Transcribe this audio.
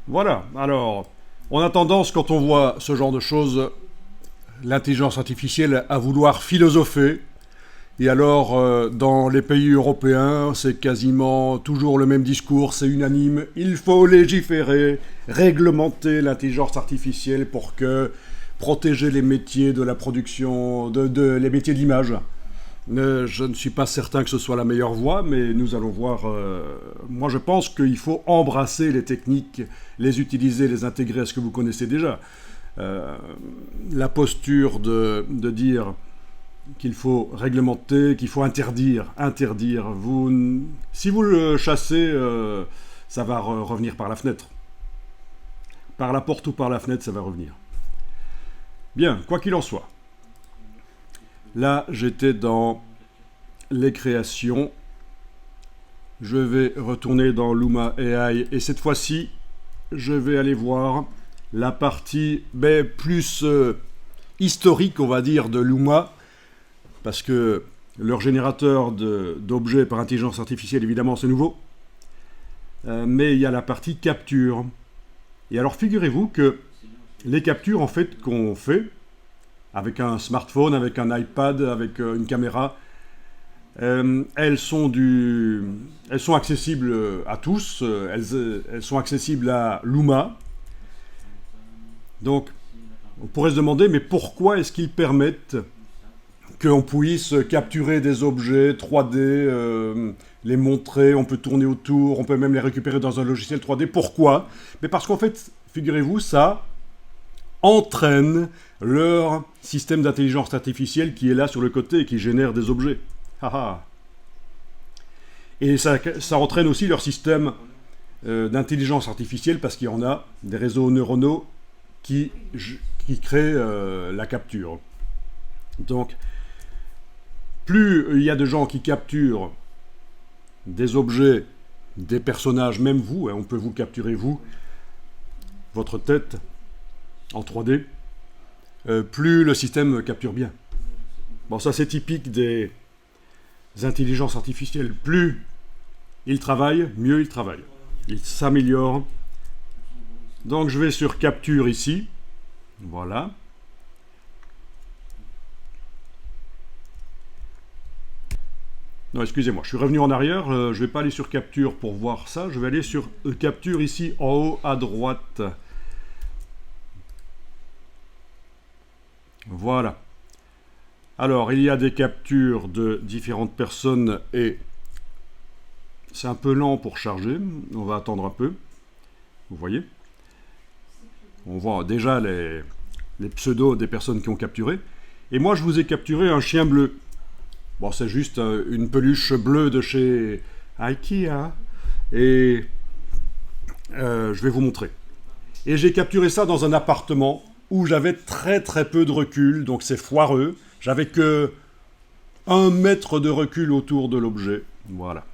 Voilà, alors, on a tendance, quand on voit ce genre de choses, l'intelligence artificielle, à vouloir philosopher. Et alors, dans les pays européens, c'est quasiment toujours le même discours, c'est unanime. Il faut légiférer, réglementer l'intelligence artificielle pour que protéger les métiers de la production, les métiers de l'image. Je ne suis pas certain que ce soit la meilleure voie, mais nous allons voir. Moi, je pense qu'il faut embrasser les techniques, les utiliser, les intégrer à ce que vous connaissez déjà. La posture de dire qu'il faut réglementer, qu'il faut interdire. Si vous le chassez, ça va revenir par la fenêtre. Par la porte ou par la fenêtre, ça va revenir. Bien, quoi qu'il en soit. Là, j'étais dans les créations. Je vais retourner dans Luma AI et cette fois-ci, je vais aller voir la partie plus historique, on va dire, de Luma, parce que leur générateur d'objets par intelligence artificielle, évidemment, c'est nouveau. Mais il y a la partie capture. Et alors, figurez-vous que les captures, en fait, qu'on fait, avec un smartphone, avec un iPad, avec une caméra, elles sont accessibles à tous, elles sont accessibles à Luma. Donc, on pourrait se demander, mais pourquoi est-ce qu'ils permettent qu'on puisse capturer des objets 3D, les montrer, on peut tourner autour, on peut même les récupérer dans un logiciel 3D. Pourquoi? Mais parce qu'en fait, figurez-vous, ça entraîne leur système d'intelligence artificielle qui est là sur le côté et qui génère des objets. Et ça entraîne aussi leur système d'intelligence artificielle parce qu'il y en a des réseaux neuronaux qui créent la capture. Donc, plus il y a de gens qui capturent des objets, des personnages, même vous, on peut vous capturer vous, votre tête en 3D, plus le système capture bien. Bon, ça c'est typique des intelligences artificielles. Plus ils travaillent, mieux ils travaillent. Ils s'améliorent. Donc je vais sur capture ici. Voilà. Non, excusez-moi, je suis revenu en arrière. Je ne vais pas aller sur capture pour voir ça. Je vais aller sur capture ici en haut à droite. Voilà. Alors, il y a des captures de différentes personnes et c'est un peu lent pour charger. On va attendre un peu. Vous voyez? On voit déjà les pseudos des personnes qui ont capturé. Et moi, je vous ai capturé un chien bleu. Bon, c'est juste une peluche bleue de chez Ikea. Et je vais vous montrer. Et j'ai capturé ça dans un appartement où j'avais très très peu de recul, donc c'est foireux. J'avais que 1 mètre de recul autour de l'objet. Voilà.